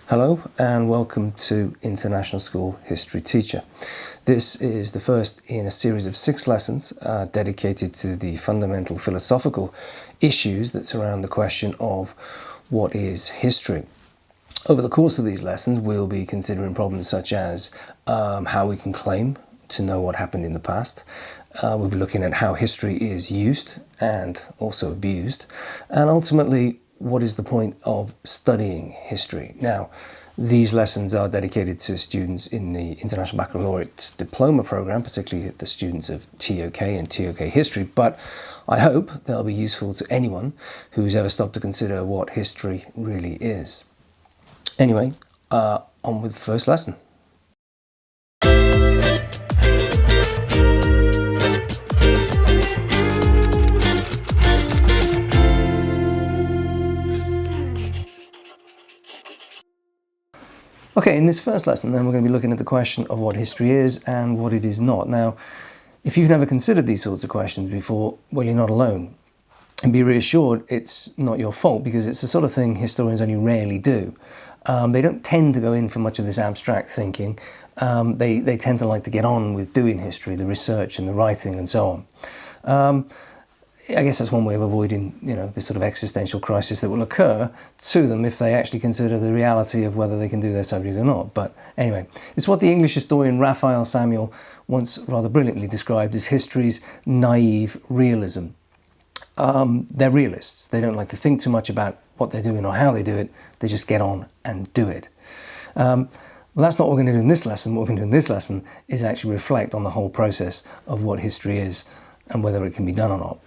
Hello and welcome to International School History Teacher. This is the first in a series of 6 lessons dedicated to the fundamental philosophical issues that surround the question of what is history. Over the course of these lessons we'll be considering problems such as how we can claim to know what happened in the past. We'll be looking at how history is used and also abused, and ultimately what is the point of studying history. Now, these lessons are dedicated to students in the International Baccalaureate Diploma program, particularly the students of TOK and TOK History, but I hope they'll be useful to anyone who's ever stopped to consider what history really is. Anyway, on with the first lesson. Okay, in this first lesson then we're going to be looking at the question of what history is and what it is not. Now, if you've never considered these sorts of questions before, well, you're not alone. And be reassured, it's not your fault, because it's the sort of thing historians only rarely do. They don't tend to go in for much of this abstract thinking. They tend to like to get on with doing history, the research and the writing and so on. I guess that's one way of avoiding, this sort of existential crisis that will occur to them if they actually consider the reality of whether they can do their subject or not. But anyway, it's what the English historian Raphael Samuel once rather brilliantly described as history's naive realism. They're realists. They don't like to think too much about what they're doing or how they do it. They just get on and do it. Well, that's not what we're going to do in this lesson. What we're going to do in this lesson is actually reflect on the whole process of what history is and whether it can be done or not.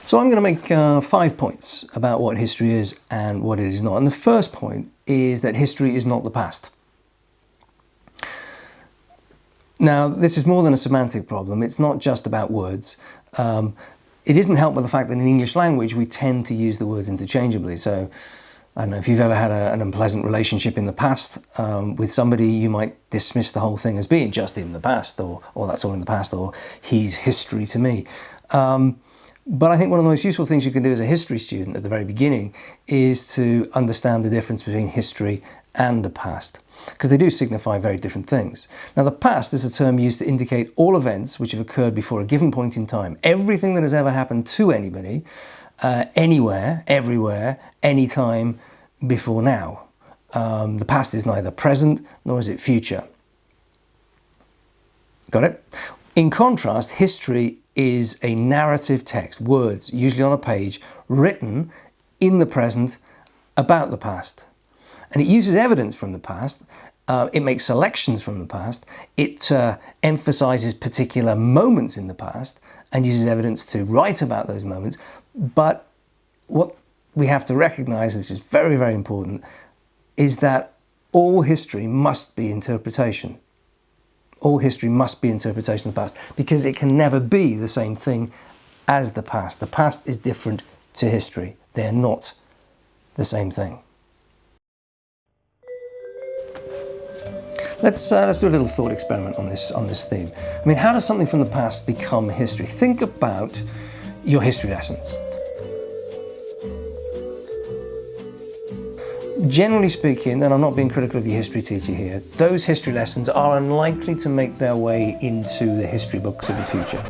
So I'm going to make 5 points about what history is and what it is not. And the first point is that history is not the past. Now, this is more than a semantic problem. It's not just about words. It isn't helped by the fact that in English language we tend to use the words interchangeably. So I don't know, if you've ever had an unpleasant relationship in the past with somebody, you might dismiss the whole thing as being just in the past, or that's all in the past, or he's history to me. But I think one of the most useful things you can do as a history student at the very beginning is to understand the difference between history and the past, because they do signify very different things. Now, the past is a term used to indicate all events which have occurred before a given point in time. Everything that has ever happened to anybody, anywhere, everywhere, anytime before now. The past is neither present nor is it future. Got it? In contrast, history is a narrative text, words, usually on a page, written in the present about the past. And it uses evidence from the past, it makes selections from the past, it emphasizes particular moments in the past and uses evidence to write about those moments. But what we have to recognize, this is very, very important, is that all history must be interpretation. All history must be interpretation of the past, because it can never be the same thing as the past. The past is different to history. They're not the same thing. Let's do a little thought experiment on this theme. I mean, how does something from the past become history? Think about your history lessons. Generally speaking, and I'm not being critical of your history teacher here, those history lessons are unlikely to make their way into the history books of the future.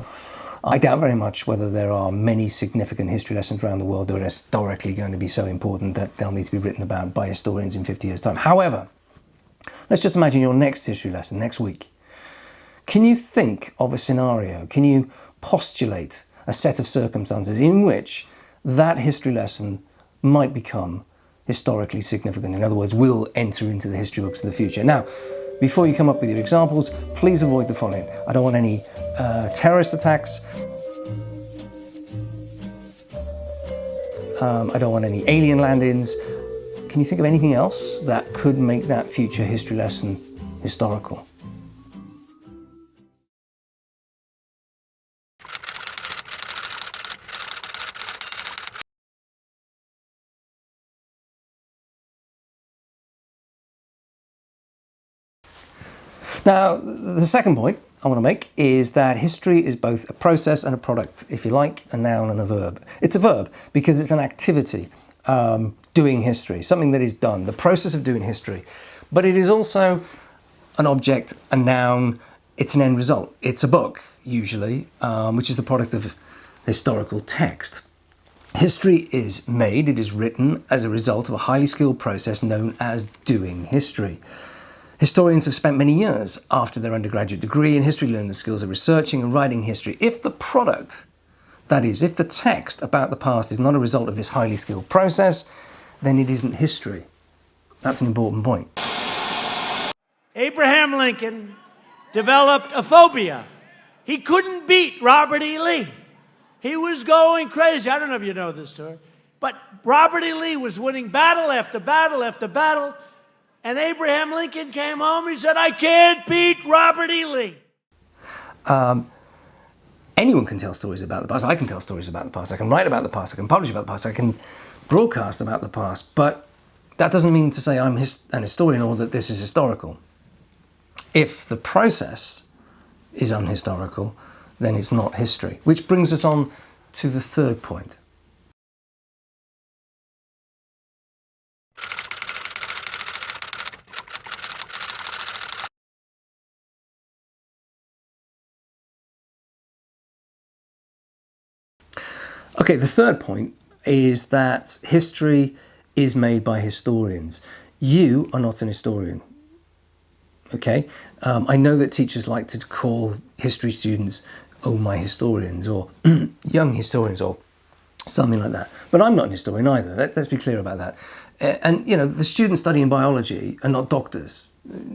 I doubt very much whether there are many significant history lessons around the world that are historically going to be so important that they'll need to be written about by historians in 50 years' time. However, let's just imagine your next history lesson next week. Can you think of a scenario? Can you postulate a set of circumstances in which that history lesson might become historically significant? In other words, will enter into the history books of the future. Now, before you come up with your examples, please avoid the following. I don't want any terrorist attacks. I don't want any alien landings. Can you think of anything else that could make that future history lesson historical? Now, the second point I want to make is that history is both a process and a product, if you like, a noun and a verb. It's a verb because it's an activity, doing history, something that is done, the process of doing history. But it is also an object, a noun, it's an end result. It's a book, usually, which is the product of historical text. History is made, it is written as a result of a highly skilled process known as doing history. Historians have spent many years after their undergraduate degree in history learning the skills of researching and writing history. If the product, that is, if the text about the past is not a result of this highly skilled process, then it isn't history. That's an important point. Abraham Lincoln developed a phobia. He couldn't beat Robert E. Lee. He was going crazy. I don't know if you know this story, but Robert E. Lee was winning battle after battle after battle. And Abraham Lincoln came home, he said, I can't beat Robert E. Lee. Anyone can tell stories about the past. I can tell stories about the past. I can write about the past. I can publish about the past. I can broadcast about the past. But that doesn't mean to say I'm an historian or that this is historical. If the process is unhistorical, then it's not history. Which brings us on to the third point. Okay, the third point is that history is made by historians. You are not an historian, okay? I know that teachers like to call history students, oh, my historians, or young historians, or something like that. But I'm not an historian either, let's be clear about that. And, you know, the students studying biology are not doctors.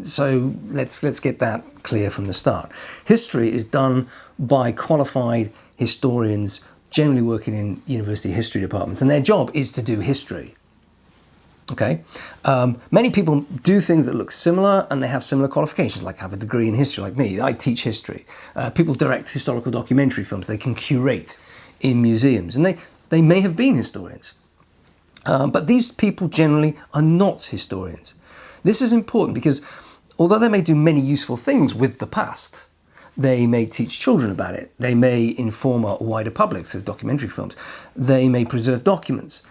So let's get that clear from the start. History is done by qualified historians generally working in university history departments, and their job is to do history. Okay, many people do things that look similar and they have similar qualifications, like have a degree in history like me. I teach history. People direct historical documentary films. They can curate in museums, and they may have been historians. But these people generally are not historians. This is important because although they may do many useful things with the past, they may teach children about it. They may inform a wider public through documentary films. They may preserve documents.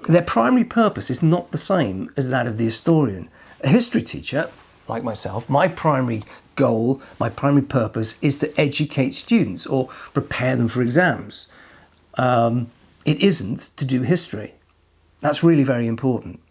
Their primary purpose is not the same as that of the historian. A history teacher, like myself, my primary goal, my primary purpose is to educate students or prepare them for exams. It isn't to do history. That's really very important.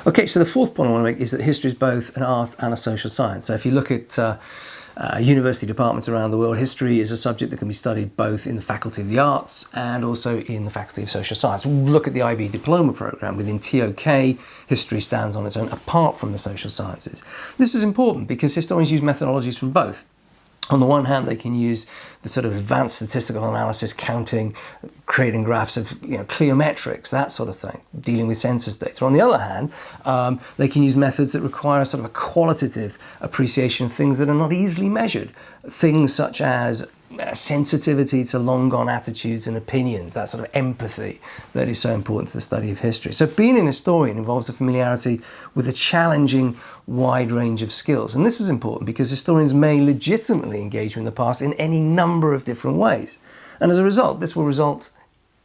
Okay, so the fourth point I want to make is that history is both an art and a social science. So if you look at university departments around the world, history is a subject that can be studied both in the Faculty of the Arts and also in the Faculty of Social Science. Look at the IB Diploma program. Within TOK, history stands on its own apart from the social sciences. This is important because historians use methodologies from both. On the one hand, they can use the sort of advanced statistical analysis, counting, creating graphs of cliometrics, that sort of thing, dealing with census data. On the other hand, they can use methods that require sort of a qualitative appreciation of things that are not easily measured. Things such as sensitivity to long-gone attitudes and opinions, that sort of empathy that is so important to the study of history. So being an historian involves a familiarity with a challenging wide range of skills. And this is important because historians may legitimately engage in the past in any number of different ways. And as a result, this will result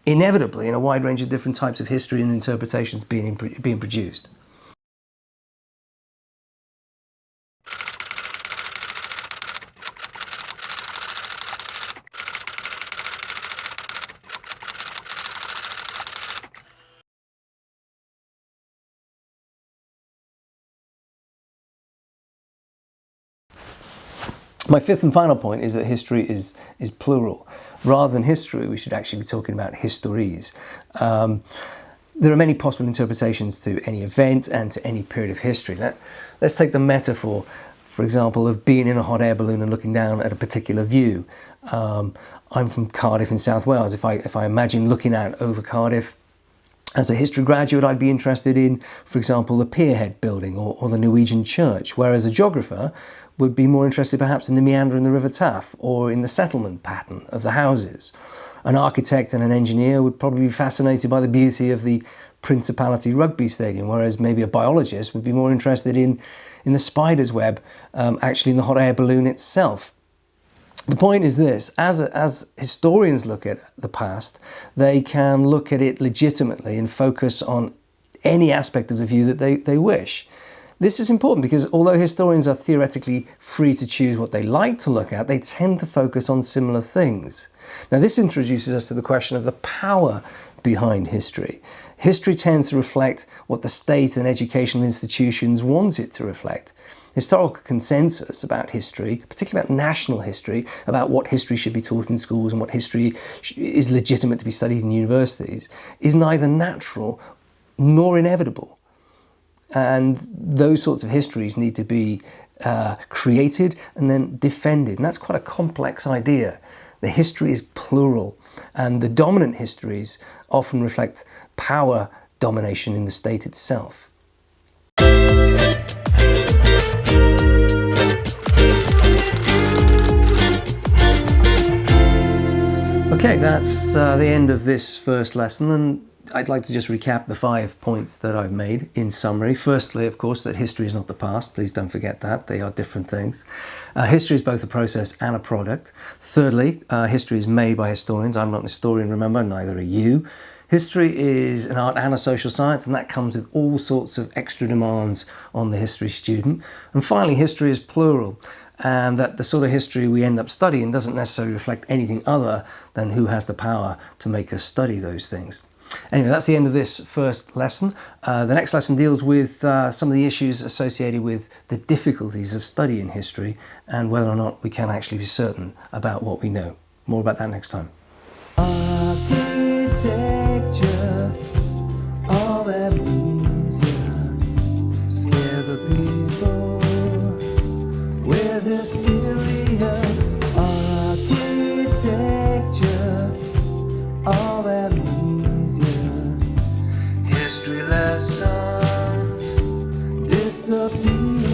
inevitably in a wide range of different types of history and interpretations being produced. My fifth and final point is that history is plural. Rather than history, we should actually be talking about histories. There are many possible interpretations to any event and to any period of history. Let's take the metaphor, for example, of being in a hot air balloon and looking down at a particular view. I'm from Cardiff in South Wales. If I imagine looking out over Cardiff As a history graduate, I'd be interested in, for example, the Pierhead building or the Norwegian church, whereas a geographer would be more interested perhaps in the meander in the River Taff or in the settlement pattern of the houses. An architect and an engineer would probably be fascinated by the beauty of the Principality rugby stadium, whereas maybe a biologist would be more interested in the spider's web, actually in the hot air balloon itself. The point is this: as historians look at the past, they can look at it legitimately and focus on any aspect of the view that they wish. This is important because although historians are theoretically free to choose what they like to look at, they tend to focus on similar things. Now, this introduces us to the question of the power behind history. History tends to reflect what the state and educational institutions want it to reflect. Historical consensus about history, particularly about national history, about what history should be taught in schools and what history is legitimate to be studied in universities, is neither natural nor inevitable. And those sorts of histories need to be created and then defended. And that's quite a complex idea. The history is plural, and the dominant histories often reflect power domination in the state itself. Okay, that's the end of this first lesson, and I'd like to just recap the 5 points that I've made in summary. Firstly, of course, that history is not the past. Please don't forget that. They are different things. History is both a process and a product. Thirdly, history is made by historians. I'm not an historian, remember, neither are you. History is an art and a social science, and that comes with all sorts of extra demands on the history student. And finally, history is plural, and that the sort of history we end up studying doesn't necessarily reflect anything other than who has the power to make us study those things. Anyway, that's the end of this first lesson. The next lesson deals with some of the issues associated with the difficulties of studying history and whether or not we can actually be certain about what we know. More about that next time. Architecture of amnesia, scare the people with hysteria. Architecture of amnesia, history lessons disappear.